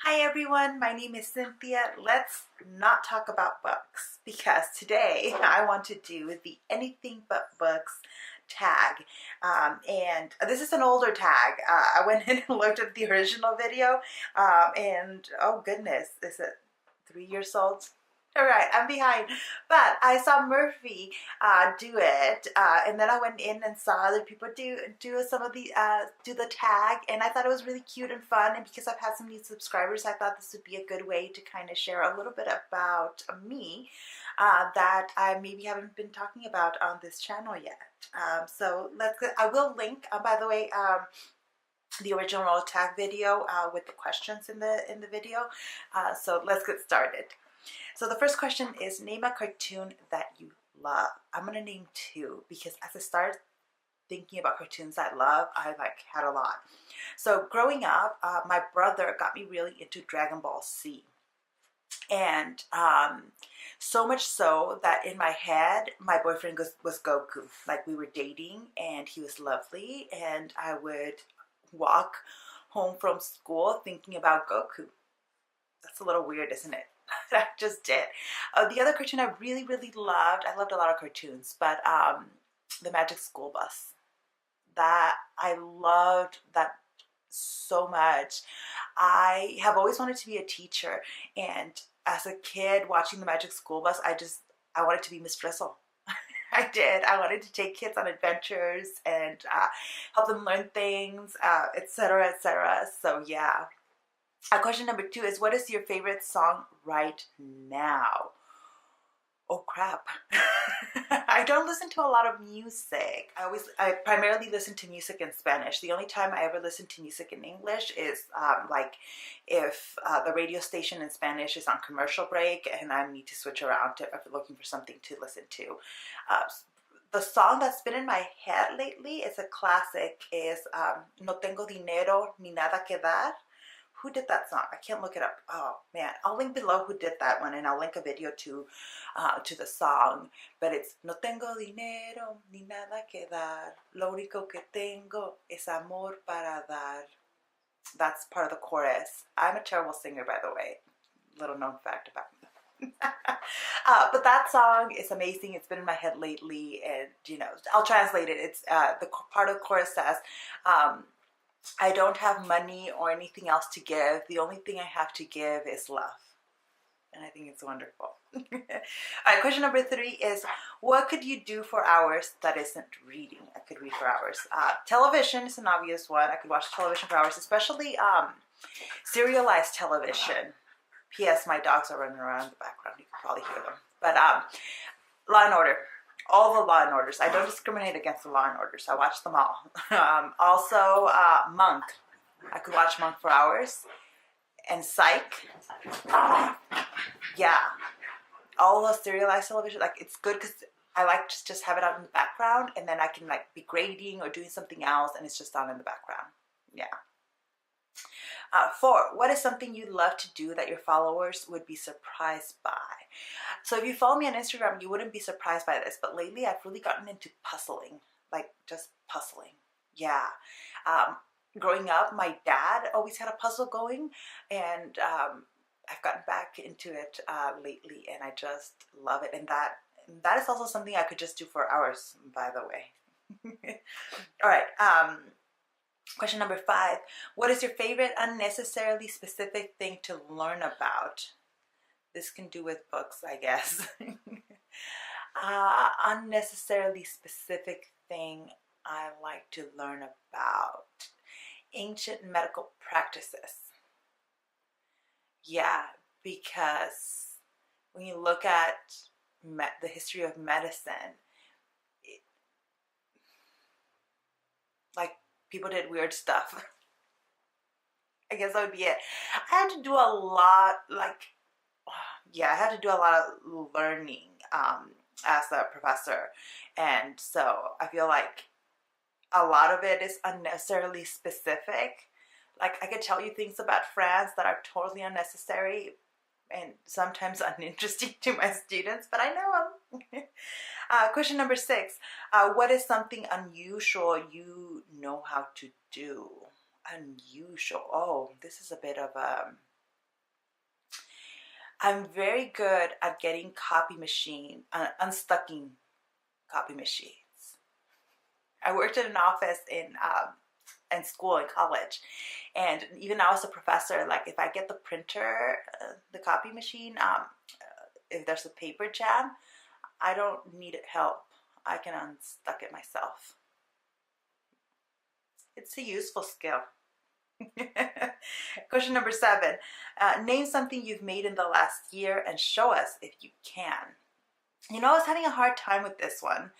Hi everyone, my name is Cynthia. Let's not talk about books because today I want to do the anything but books tag. And this is an older tag. I went in and looked at the original video and oh goodness, is it 3 years old? All right, I'm behind. But I saw Murphy do it, and then I went in and saw other people do some of the do the tag, and I thought it was really cute and fun. And because I've had some new subscribers, I thought this would be a good way to kind of share a little bit about me that I maybe haven't been talking about on this channel yet. So let's. I will link. By the way. The original tag video with the questions in the video. So let's get started. So the first question is, name a cartoon that you love. I'm gonna name two because as I started thinking about cartoons I love, I had a lot. So growing up, my brother got me really into Dragon Ball Z. And so much so that in my head, my boyfriend was Goku. Like we were dating and he was lovely, and I would walk home from school thinking about Goku. That's a little weird, isn't it? I just did. The other cartoon I really, really loved, I loved a lot of cartoons, but the Magic School Bus. That, I loved that so much. I have always wanted to be a teacher, and as a kid watching the Magic School Bus, I wanted to be Miss Drizzle. I did. I wanted to take kids on adventures and help them learn things, etc., etc. So yeah. Question number two is, what is your favorite song right now? Oh crap. I don't listen to a lot of music. I primarily listen to music in Spanish. The only time I ever listen to music in English is like if the radio station in Spanish is on commercial break and I need to switch around if I'm looking for something to listen to. The song that's been in my head lately is a classic, is No Tengo Dinero Ni Nada Que Dar. Who did that song? I can't look it up. Oh man, I'll link below who did that one, and I'll link a video to the song. But it's No tengo dinero ni nada que dar. Lo único que tengo es amor para dar. That's part of the chorus. I'm a terrible singer, by the way. Little known fact about me. But that song is amazing. It's been in my head lately, and I'll translate it. It's the part of the chorus says. I don't have money or anything else to give. The only thing I have to give is love. And I think it's wonderful. All right, question number three is, what could you do for hours that isn't reading? I could read for hours. Television is an obvious one. I could watch television for hours, especially serialized television. P.S. My dogs are running around in the background. You can probably hear them. But Law and Order. All the Law and Orders. I don't discriminate against the Law and Orders. I watch them all. Also, Monk. I could watch Monk for hours. And Psych. Yeah. All the serialized television. Like, it's good because I like to just have it out in the background, and then I can be grading or doing something else, and it's just on in the background. Yeah. 4, what is something you love to do that your followers would be surprised by? So if you follow me on Instagram, you wouldn't be surprised by this, but lately I've really gotten into puzzling, like just puzzling. Yeah. Growing up, my dad always had a puzzle going, and I've gotten back into it lately, and I just love it. And that is also something I could just do for hours, by the way. All right. Question number 5, what is your favorite unnecessarily specific thing to learn about? This can do with books, I guess. Unnecessarily specific thing I like to learn about. Ancient medical practices. Yeah, because when you look at the history of medicine, people did weird stuff. I guess that would be it. I had to do a lot, I had to do a lot of learning as a professor. And so I feel like a lot of it is unnecessarily specific. Like, I could tell you things about France that are totally unnecessary and sometimes uninteresting to my students, but I know them. Question number 6, what is something unusual you know how to do? Unusual. Oh, this is a bit of a I'm very good at getting copy machine, unstucking copy machines. I worked in an office in school, in college, and even now as a professor, like if I get the printer, the copy machine, if there's a paper jam, I don't need help. I can unstuck it myself. It's a useful skill. Question number 7. Name something you've made in the last year and show us if you can. You know, I was having a hard time with this one.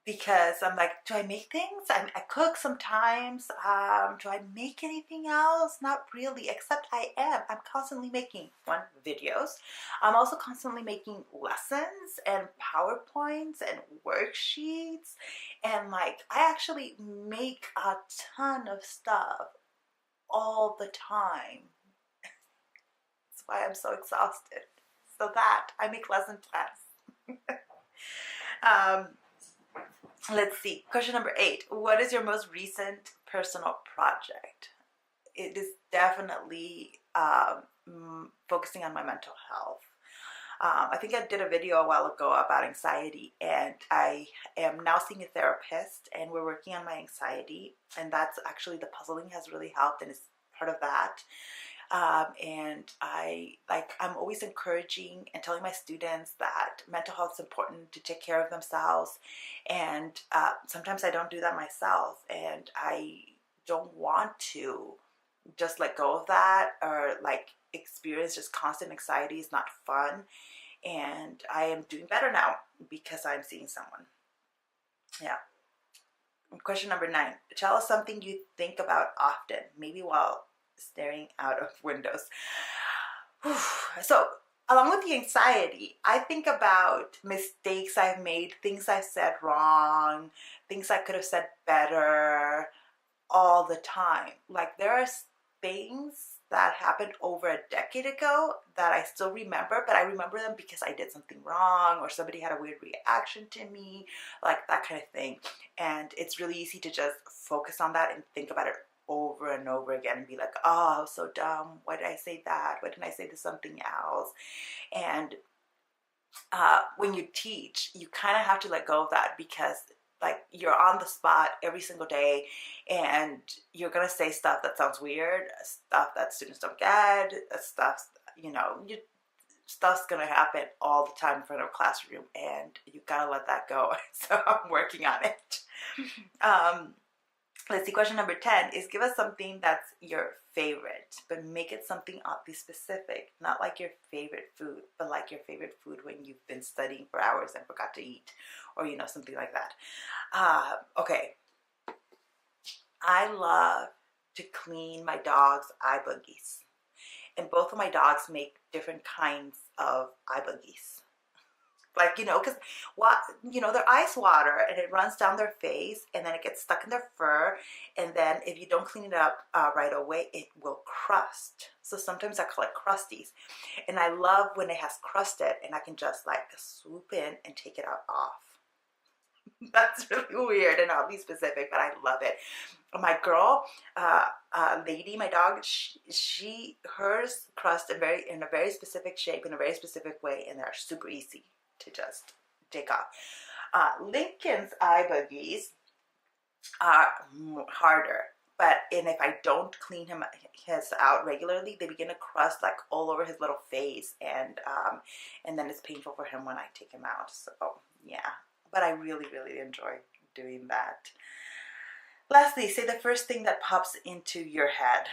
Because I'm like, do I make things? I cook sometimes. Do I make anything else? Not really, except I'm constantly making videos. I'm also constantly making lessons and PowerPoints and worksheets. And like, I actually make a ton of stuff all the time. That's why I'm so exhausted. So that, I make lesson plans. Let's see. Question number 8. What is your most recent personal project? It is definitely focusing on my mental health. I think I did a video a while ago about anxiety, and I am now seeing a therapist, and we're working on my anxiety, and that's actually, the puzzling has really helped, and it's part of that. And I'm always encouraging and telling my students that mental health is important, to take care of themselves. And sometimes I don't do that myself, and I don't want to just let go of that, or like experience just constant anxiety. Is not fun. And I am doing better now because I'm seeing someone. Yeah. Question number 9. Tell us something you think about often, maybe while staring out of windows. So along with the anxiety, I think about mistakes I've made, things I've said wrong, things I could have said better, all the time. Like, there are things that happened over a decade ago that I still remember, but I remember them because I did something wrong, or somebody had a weird reaction to me, like that kind of thing. And it's really easy to just focus on that and think about it over and over again and be like, oh, I was so dumb. Why did I say that? Why didn't I say this something else? And when you teach, you kind of have to let go of that, because like, you're on the spot every single day, and you're gonna say stuff that sounds weird, stuff that students don't get, stuff, stuff's gonna happen all the time in front of a classroom, and you gotta let that go. So I'm working on it. Let's see, question number 10 is, give us something that's your favorite, but make it something oddly specific. Not like your favorite food, but like your favorite food when you've been studying for hours and forgot to eat, or something like that. Okay. I love to clean my dog's eye boogies. And both of my dogs make different kinds of eye boogies. Like, because they're ice water, and it runs down their face, and then it gets stuck in their fur, and then if you don't clean it up right away, it will crust. So sometimes I call it crusties, and I love when it has crusted, and I can just like swoop in and take it out off. That's really weird and oddly specific, but I love it. My girl, Lady, my dog, hers crust in a very specific shape, in a very specific way, and they're super easy to just take off. Lincoln's eye boogies are harder, and if I don't clean his out regularly, they begin to crust like all over his little face, and then it's painful for him when I take him out. So yeah, but I really, really enjoy doing that. Lastly, say the first thing that pops into your head.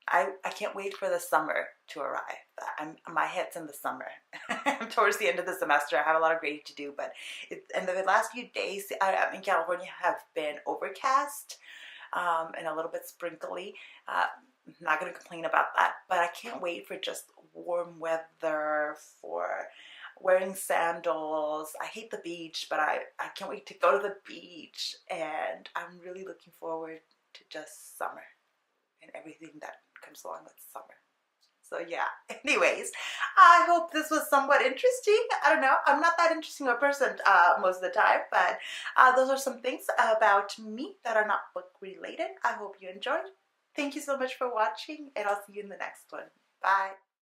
I can't wait for the summer to arrive. My head's in the summer. Towards the end of the semester, I have a lot of grading to do, but and the last few days in California have been overcast and a little bit sprinkly. I'm not going to complain about that, but I can't wait for just warm weather, for wearing sandals. I hate the beach, but I can't wait to go to the beach, and I'm really looking forward to just summer and everything that comes along with summer. So yeah, anyways, I hope this was somewhat interesting. I don't know, I'm not that interesting a person most of the time, but those are some things about me that are not book related. I hope you enjoyed. Thank you so much for watching, and I'll see you in the next one. Bye.